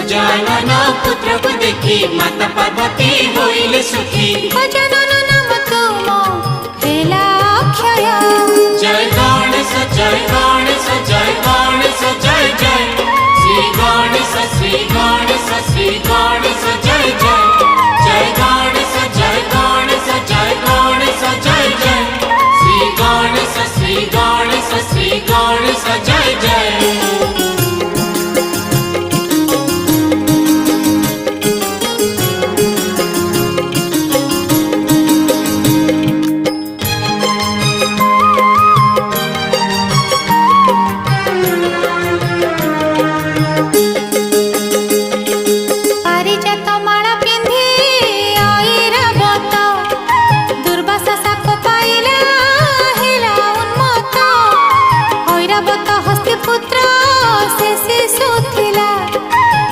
गजानन पुत्र को देखी माता पार्वती होइले सुखी। गजानन नाम तुम हेला अक्षय। जय गणेश जय गणेश जय गणेश जय जय श्री गणेश श्री गणेश श्री गणेश।